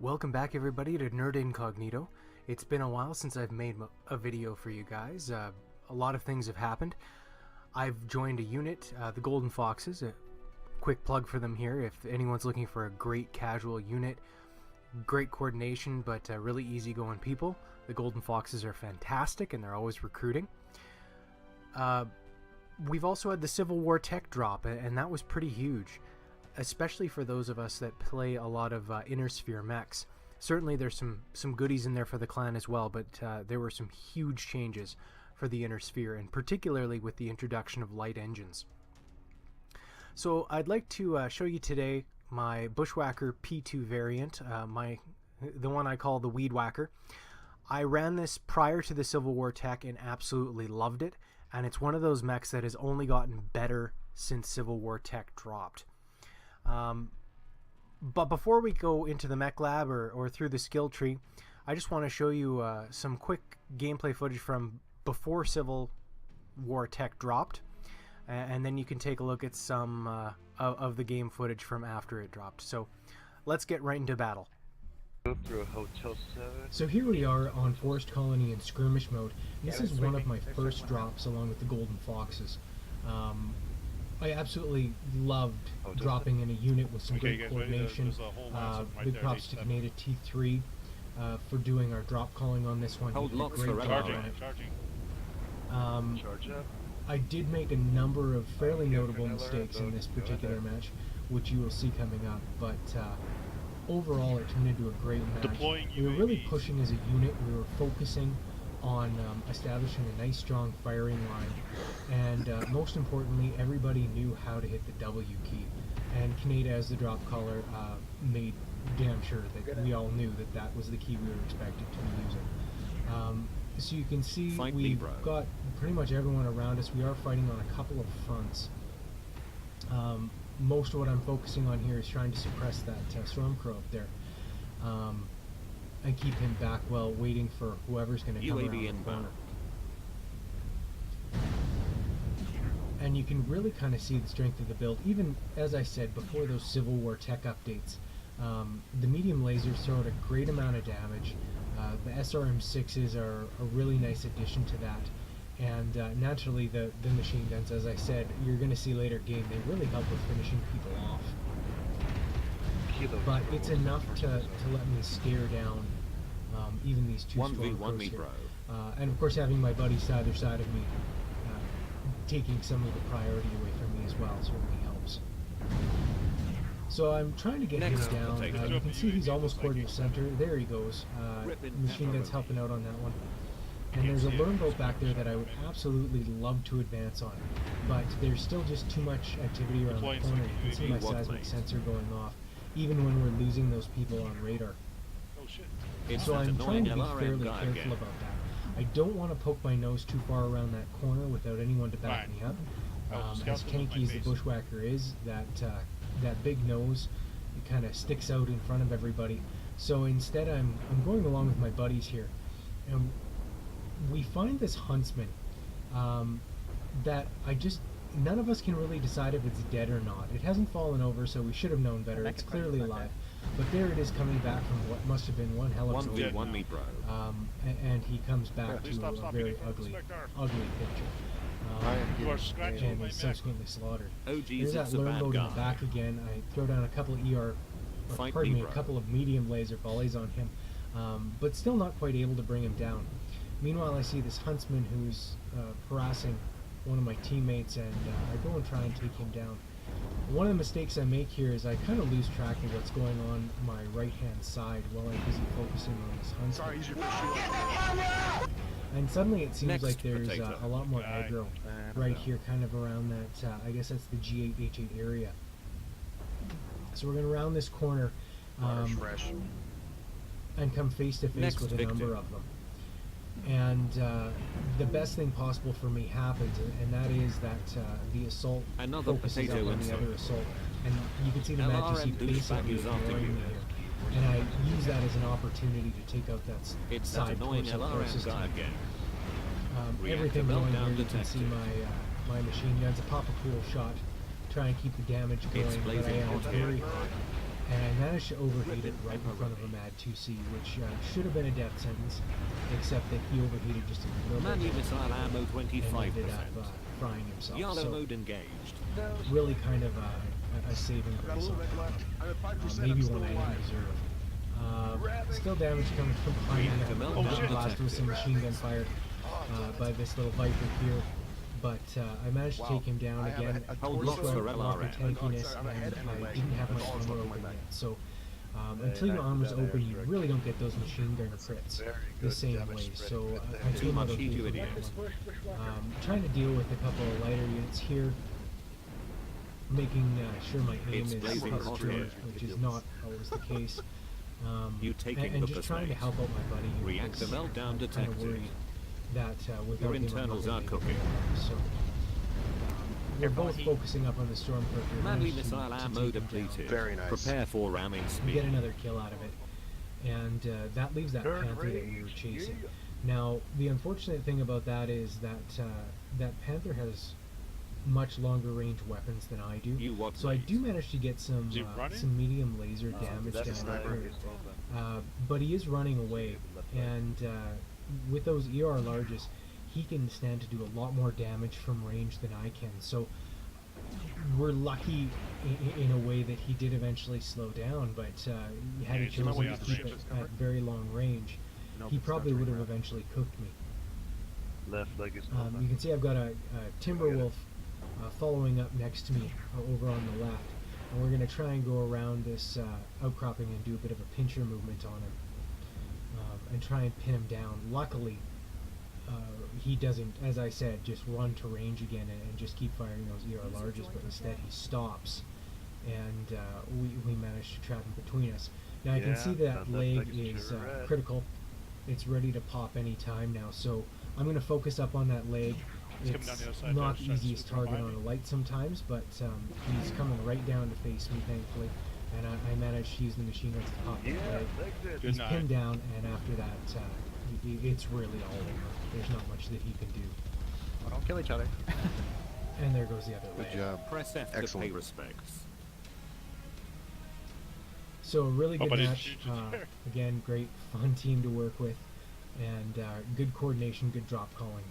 Welcome back everybody to Nerd Incognito. It's been a while since I've made a video for you guys. A lot of things have happened. I've joined a unit, the Golden Foxes. A quick plug for them here if anyone's looking for a great casual unit. Great coordination, but really easygoing people. The Golden Foxes are fantastic and they're always recruiting. We've also had the Civil War tech drop, and that was pretty huge, especially for those of us that play a lot of Inner Sphere mechs. Certainly there's some goodies in there for the clan as well, but there were some huge changes for the Inner Sphere, and particularly with the introduction of light engines. So I'd like to show you today my Bushwacker P2 variant, the one I call the Weed Whacker. I ran this prior to the Civil War tech and absolutely loved it, and it's one of those mechs that has only gotten better since Civil War tech dropped. But before we go into the Mech Lab or through the skill tree, I just want to show you some quick gameplay footage from before Civil War tech dropped, and then you can take a look at some of the game footage from after it dropped. So let's get right into battle. Go through a hotel 7. So here we are on Forest Colony in skirmish mode. This is one of my first drops along with the Golden Foxes. I absolutely loved dropping in a unit with some great coordination. Big props to Canada T3 for doing our drop calling on this one. Hold locks for Charging. Charge up. I did make a number of fairly notable mistakes in this particular match, which you will see coming up, but overall it turned into a great match. We were really pushing as a unit. We were focusing on establishing a nice strong firing line, and most importantly, everybody knew how to hit the W key, and Canada as the drop caller made damn sure that we all knew that that was the key we were expected to be using. So you can see we've got pretty much everyone around us. We are fighting on a couple of fronts. Most of what I'm focusing on here is trying to suppress that Stormcrow up there. And keep him back well, waiting for whoever's going to come around the corner. And you can really kind of see the strength of the build. Even, as I said, before those Civil War tech updates, the medium lasers throw out a great amount of damage. The SRM6s are a really nice addition to that. And naturally, the machine guns, as I said, you're going to see later game, they really help with finishing people off. But it's enough to let me stare down even these two Stormcrows here. And of course having my buddies either side of me taking some of the priority away from me as well certainly helps. So I'm trying to get him down. You can see he's almost coordinate center. There he goes. Machine gun's helping out on that one. And there's a learn boat back there that I would absolutely love to advance on. But there's still just too much activity around the corner. You can see my seismic sensor going off, even when we're losing those people on radar. So I'm trying to be fairly careful about that. I don't want to poke my nose too far around that corner without anyone to back me up. As tanky as the Bushwacker is, that big nose, it kind of sticks out in front of everybody. So instead I'm going along with my buddies here. And we find this huntsman that none of us can really decide if it's dead or not. It hasn't fallen over, so we should have known better. It's clearly alive. But there it is coming back from what must have been one hell of a lead. And he comes back to a very ugly picture. And he's subsequently slaughtered. There's that learn mode in the back again. I throw down a couple of a couple of medium laser volleys on him, but still not quite able to bring him down. Meanwhile, I see this huntsman who's harassing one of my teammates, and I go and try and take him down. One of the mistakes I make here is I kind of lose track of what's going on my right-hand side while I'm busy focusing on this huntsman. And suddenly it seems like there's a lot more aggro right here, kind of around that, I guess that's the G8, H8 area. So we're going to round this corner and come face-to-face with a number of them. And the best thing possible for me happens, and that is that the assault focuses up on the other assault. And you can see the Majesty basically ignoring me here. And I use that as an opportunity to take out that side torso closest to me. Everything going here, you can see my machine guns. A pop a cool shot, try and keep the damage going, but I am very hot. and I managed to overheat it right in front of a MAD 2C, which should have been a death sentence, except that he overheated just a little bit missile ammo 25%. and ended up frying himself. Yellow So mode engaged. really kind of a saving grace on that. Maybe one I didn't deserve. Still damage coming from behind me. Blast with some machine gun fire by this little Viper here. But I managed to take him down again. Wacker tankiness, and I didn't have my armor open yet. So until your armor's open, you really don't get those machine gun crits the same way. So I came out okay from that one. Trying to deal with a couple of lighter units here, making sure my aim is +2, which is not always the case. And just trying to help out my buddy here. Reactor meltdown I'm kind of detected. worried that without Your him, internals I'm are not gonna cooking. make it. So we're both focusing up on the Stormcroaker. Manly managed missile to ammo take him down, depleted. Very nice. Prepare for ramming get speed. another kill out of it, and that leaves that Panther that we were chasing. Now the unfortunate thing about that is that that Panther has much longer range weapons than I do. So I do manage to get some medium laser damage down there. But he is running away, and with those ER larges, he can stand to do a lot more damage from range than I can. So we're lucky in a way that he did eventually slow down, but had he chosen to keep it at very long range, he probably would have eventually cooked me. Left leg is You can see I've got a Timberwolf following up next to me over on the left, and we're going to try and go around this outcropping and do a bit of a pincher movement on him and try and pin him down. Luckily, he doesn't, as I said, just run to range again and just keep firing those ER larges, but instead he stops, and we managed to trap him between us. Now I can see that leg is critical. It's ready to pop any time now, so I'm going to focus up on that leg. It's not the easiest target on a light sometimes, but he's coming right down to face me, thankfully, and I managed to use the machine guns to pop that leg. He's pinned down, and after that, it's really all over. There's not much that he can do. Oh, don't kill each other. And there goes the other leg. Good job. Press F to Excellent. pay respects. So a really good match. Again, great, fun team to work with, and good coordination, good drop calling.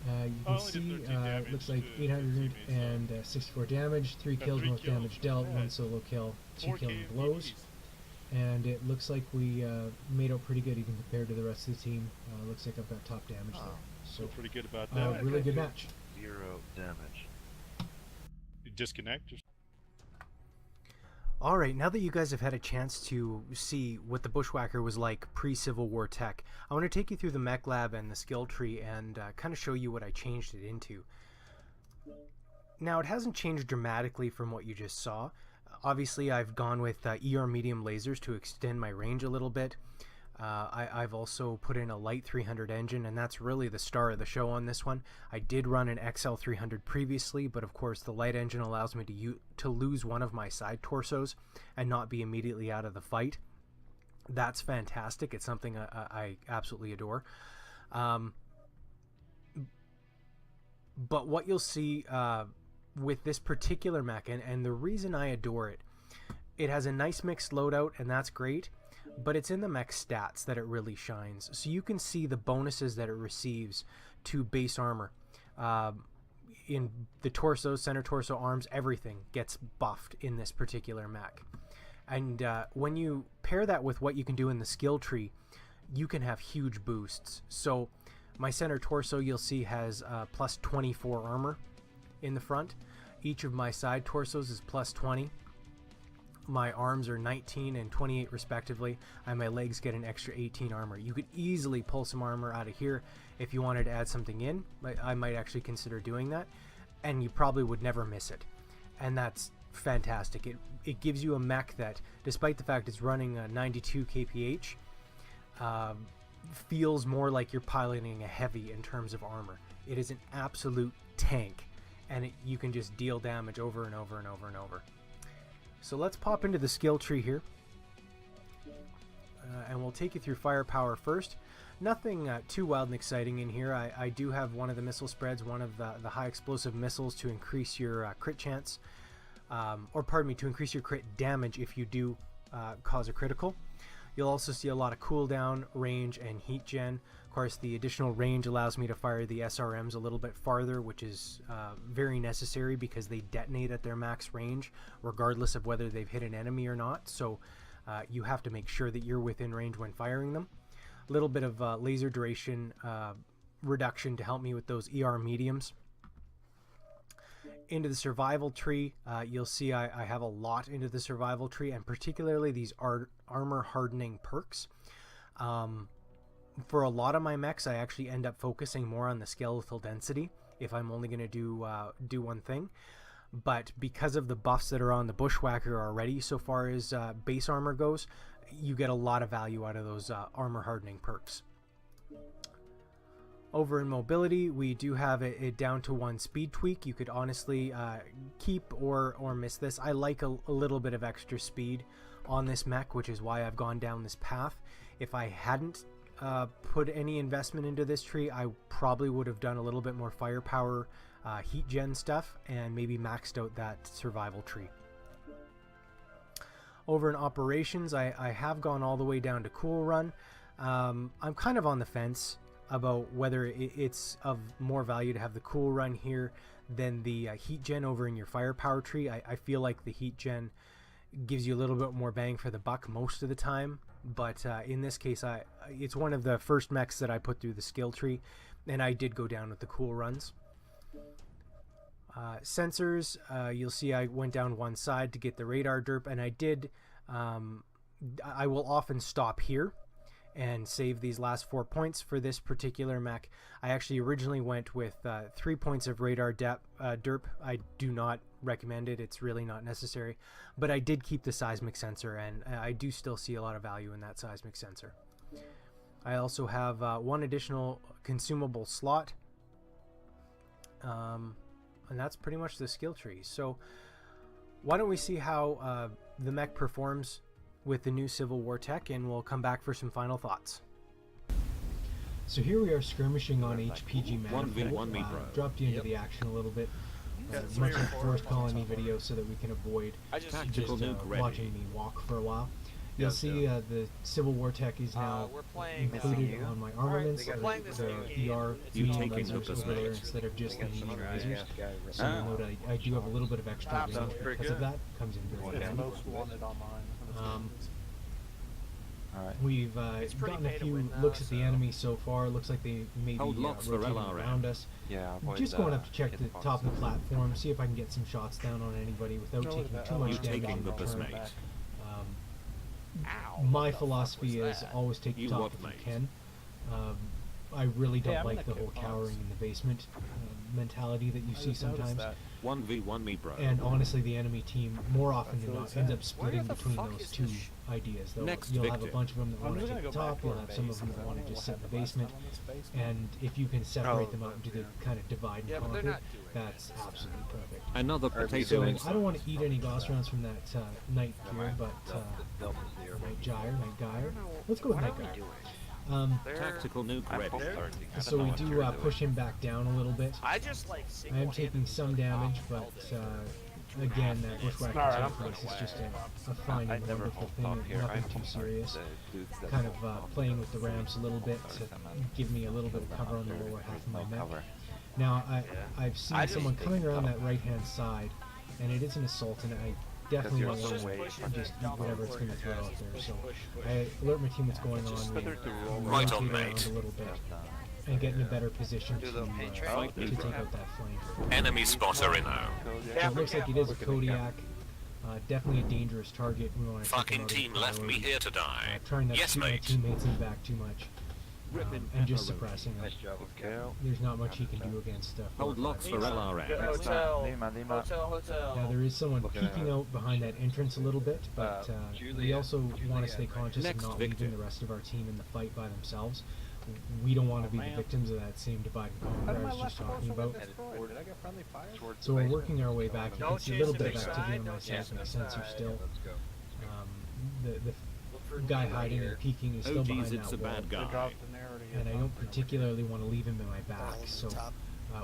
You can see it looks like 864 damage, 3 kills, most damage dealt, 1 solo kill, 2 killing blows, and it looks like we made out pretty good even compared to the rest of the team. Looks like I've got top damage there. So pretty good about that. really good match. 0 damage. You disconnect. Alright, now that you guys have had a chance to see what the Bushwacker was like pre-Civil War tech, I want to take you through the Mech Lab and the skill tree and kind of show you what I changed it into. Now, it hasn't changed dramatically from what you just saw. Obviously, I've gone with ER medium lasers to extend my range a little bit. I've also put in a light 300 engine, and that's really the star of the show on this one. I did run an XL 300 previously, but of course the light engine allows me to lose one of my side torsos and not be immediately out of the fight. That's fantastic. It's something I absolutely adore. But what you'll see with this particular mech, and the reason I adore it, it has a nice mixed loadout, and that's great. But it's in the mech stats that it really shines. So you can see the bonuses that it receives to base armor. In the torso, center torso, arms, everything gets buffed in this particular mech. And when you pair that with what you can do in the skill tree, you can have huge boosts. So my center torso, you'll see, has plus 24 armor in the front. Each of my side torsos is plus 20. My arms are 19 and 28 respectively, and my legs get an extra 18 armor. You could easily pull some armor out of here if you wanted to add something in. I might actually consider doing that, and you probably would never miss it. And that's fantastic. It gives you a mech that, despite the fact it's running 92 kph, feels more like you're piloting a heavy in terms of armor. It is an absolute tank, and you can just deal damage over and over and over and over. So let's pop into the skill tree here, and we'll take you through firepower first. Nothing too wild and exciting in here. I do have one of the missile spreads, one of the high explosive missiles to increase your crit chance. or pardon me, to increase your crit damage if you do cause a critical. You'll also see a lot of cooldown, range, and heat gen. Of course, the additional range allows me to fire the SRMs a little bit farther, which is very necessary because they detonate at their max range, regardless of whether they've hit an enemy or not. So you have to make sure that you're within range when firing them. A little bit of laser duration reduction to help me with those ER mediums. Into the survival tree, you'll see I have a lot into the survival tree, and particularly these armor hardening perks. For a lot of my mechs, I actually end up focusing more on the skeletal density if I'm only going to do one thing. But because of the buffs that are on the Bushwacker already, so far as base armor goes, you get a lot of value out of those armor hardening perks. Over in mobility, we do have it down to 1 speed tweak. You could honestly keep or miss this. I like a little bit of extra speed on this mech, which is why I've gone down this path. If I hadn't put any investment into this tree, I probably would have done a little bit more firepower, heat gen stuff, and maybe maxed out that survival tree. Over in operations, I have gone all the way down to cool run. I'm kind of on the fence about whether it's of more value to have the cool run here than the heat gen over in your firepower tree. I feel like the heat gen gives you a little bit more bang for the buck most of the time, but in this case it's one of the first mechs that I put through the skill tree, and I did go down with the cool runs. Sensors, you'll see I went down one side to get the radar derp, and I will often stop here and save these last 4 points for this particular mech. I actually originally went with 3 points of radar derp. I do not recommend it. It's really not necessary. But I did keep the seismic sensor, and I do still see a lot of value in that seismic sensor. I also have 1 additional consumable slot. And that's pretty much the skill tree. So why don't we see how the mech performs with the new Civil War tech, and we'll come back for some final thoughts. So here we are skirmishing on HPG Manifold. Dropped you into the action a little bit, much like the first colony video, so that we can avoid just watching me walk for a while. You'll see the Civil War tech is now included on my armaments. The ER medium lasers over there instead of just the medium lasers. So you'll note I do have a little bit of extra range because of that. Comes in very handy. We've gotten a few looks at the enemy so far. Looks like they may be rotating around us. Just going up to check the top of the platform, see if I can get some shots down on anybody without taking too much damage in return. My philosophy is always take the top if you can. I really don't like the whole cowering in the basement mentality that you see sometimes. 1v1 me, bro. And honestly, the enemy team, more often than not, ends up splitting between those two ideas. You'll have a bunch of them that want to take the top, you'll have some of them that want to just sit in the basement, and if you can separate them out into the kind of divide and conquer, that's absolutely perfect. Another potato. So I don't want to eat any boss rounds from that Night Gear, but Night Gyre. Let's go with Night Gyre. Tactical nuke ready. So we do push him back down a little bit. I am taking some damage, but again, that Bushwacker P2 is just a fine and wonderful thing, nothing too serious. Kind of playing with the ramps a little bit to give me a little bit of cover on the lower half of my mech. Now, I've seen someone coming around that right-hand side, and it is an assault, and I definitely want to just eat whatever it's going to throw out there. So I alert my team what's going on. We rotate around a little bit and get in a better position to take out that flank. Enemy spotter in now. So it looks like it is a Kodiak. Definitely a dangerous target. We want to fucking team left me here to die. Trying not to Yes, shoot my mate. teammates in the back too much. And just suppressing him. There's not much he can do against Hold locks for LRM. Now there is someone peeking out behind that entrance a little bit, but we also want to stay conscious of not leaving the rest of our team in the fight by themselves. We don't want to be the victims of that same divide and conquer I was just talking about. So we're working our way back. You can see a little bit of activity on my seismic sensor still. The guy hiding and peeking is still behind that wall. Bad guy. And I don't particularly want to leave him in my back, so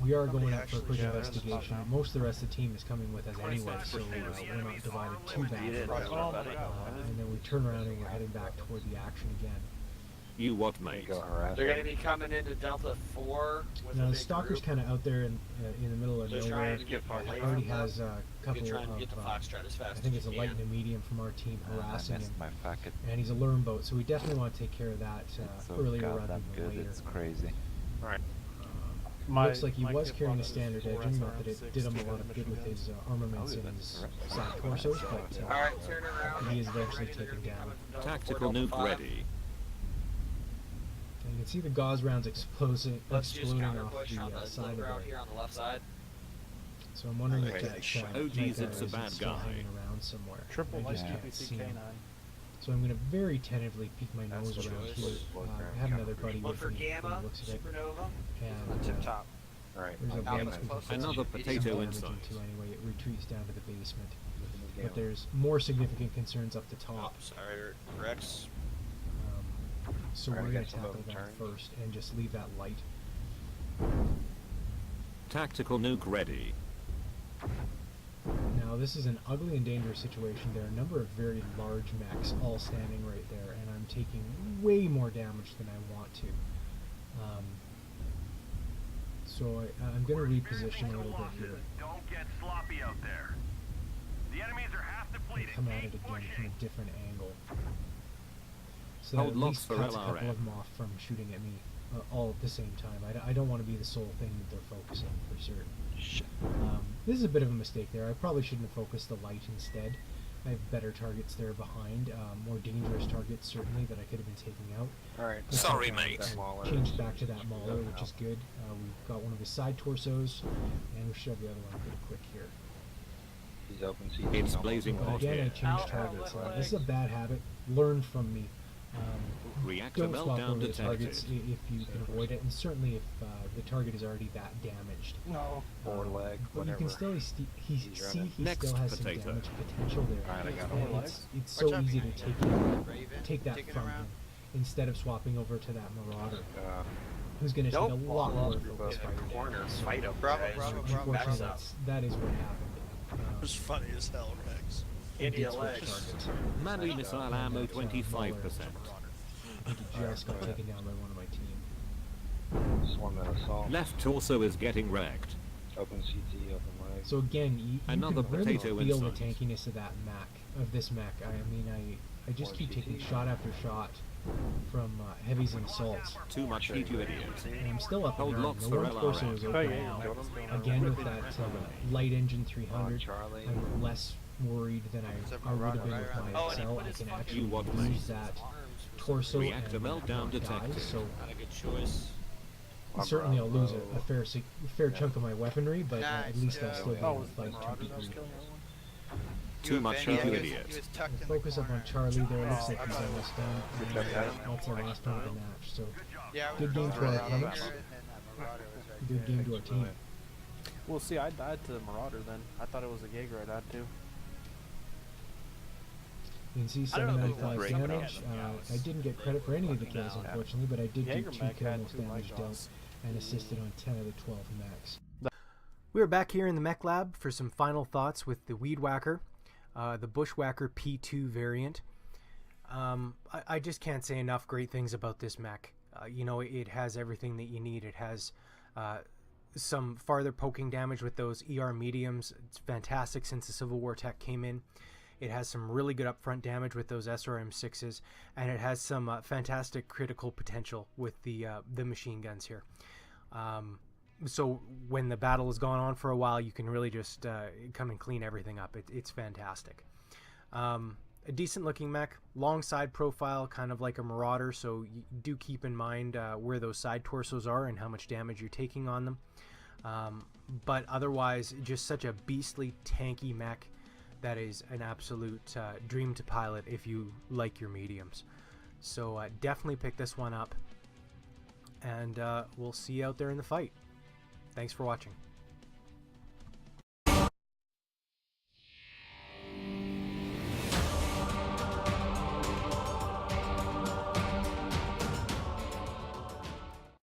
We are going out for a quick investigation. Most of the rest of the team is coming with us anyway, so we're not divided too badly. And then we turn around and we're heading back toward the action again. You what, mate? They're going to be coming into Delta 4 with Now a the big stalker's group. kind of out there in the middle of They're nowhere. trying to get It already has a couple You're trying to of, get to Foxtrot as fast I think as it's a you light can. and a medium from our team harassing I missed him. my packet. And he's a lurm boat, so we definitely want to take care of that It's so earlier rather goddamn than good, later. it's crazy. Looks like he was carrying a standard edging, not that it did him a lot of good with his armaments and his side torsos, but Alright, turn around. he is eventually taken down. Tactical nuke ready. And you can see the gauze rounds exploding Let's just off counter push the on the side low of ground there. here on the left side. So I'm wondering if that Oh, geez, Mech it's a isn't bad still guy. hanging around somewhere. Triple I light just can't see him. K9. So I'm going to very tentatively peek my That's nose the around choice. here. I have another buddy Look with for me Gamma, who looks at it. Supernova. And Tip top. Alright, there's a Gamma vent we can close. put Another some potato damage inside. into anyway. It retreats down to the basement. But there's more significant concerns up the Oh, top. sorry, Rex. So Alright, we're I going got to some tackle of that them first and just leave that light. Tactical nuke ready. Now this is an ugly and dangerous situation. There are a number of very large mechs all standing right there, and I'm taking way more damage than I want to. So I'm going to reposition a little bit here. Don't get sloppy out there. The enemies are half And depleted. come at it Keep again from pushing. a different angle. So that Hold at locks least for cuts a couple LRA. of them off from shooting at me all at the same time. I don't want to be the sole thing that they're focusing for certain. This is a bit of a mistake there. I probably shouldn't have focused the light instead. I have better targets there behind, more dangerous targets certainly that I could have been taking out. Alright. But Sorry, I mate. changed back to that Mauler, which is good. We've got one of his side torsos, and we should have the other one pretty quick here. He's open, It's blazing But hot again, I here. changed targets. This is a bad habit. Learn from me. Reactor Don't swap meltdown over the targets detected. if you can avoid it, and certainly if the target is already that damaged. No. Or leg, But whatever. you can still he Next still has some potato. damage potential there. Alright, I got And him. it's so easy to Raven, take that taking from around. him instead of swapping over to that Marauder, Uh, who's going to take a Nope. lot more In focus the fire corner, damage. fight up. Bravo, bravo, bravo. Unfortunately, Back up. that is what happened. It was funny as hell, Rex. He did Idiot switch legs. targets. Manual missile ammo 25%. He just got taken down by one of my team. Swarm that assault. Left torso is getting wrecked. Open CT, open leg. So again, you Another can really potato feel the inside. tankiness of this mech. I mean, I just keep taking shot after shot from heavies and assaults. Too much heat, you idiot. And I'm still up and Hold running. locks The for one torso LRA. is open now. Again, with that light engine 300, Charlie. I'm less worried than I would have been with my Oh, and he XL. put I his can fucking actually You what, use mate? that arms for torso Reactor and meltdown not die. detected. So Not a good choice. certainly I'll lose a fair chunk of my weaponry, but at least I'll still be Oh, able was to the fight to a Marauder that was degree. killing everyone? Too much heat, you idiot. Focus up on Charlie there. Looks like he's almost done. And that's the last one of the match. So good game for our opponents. Good game to our team. Well, see, I died to the Marauder then. I thought it was a Jaeger I died to. You can see I don't know if it 795 was damage. somebody I didn't get credit for any of the kills, unfortunately, but I did Jaeger do 2 mech kill had most 2 damage light dealt shots. and assisted on 10 of the 12 mechs. We're back here in the Mech Lab for some final thoughts with the Wacker, the Bushwacker P2 variant. I just can't say enough great things about this mech. You know, it has everything that you need. It has some farther poking damage with those ER mediums. It's fantastic since the Civil War tech came in. It has some really good upfront damage with those SRM6s, and it has some fantastic critical potential with the machine guns here. So when the battle has gone on for a while, you can really just come and clean everything up. It's fantastic. A decent looking mech, long side profile, kind of like a Marauder, so you do keep in mind where those side torsos are and how much damage you're taking on them. But otherwise, just such a beastly, tanky mech that is an absolute dream to pilot if you like your mediums. So definitely pick this one up, and we'll see you out there in the fight. Thanks for watching.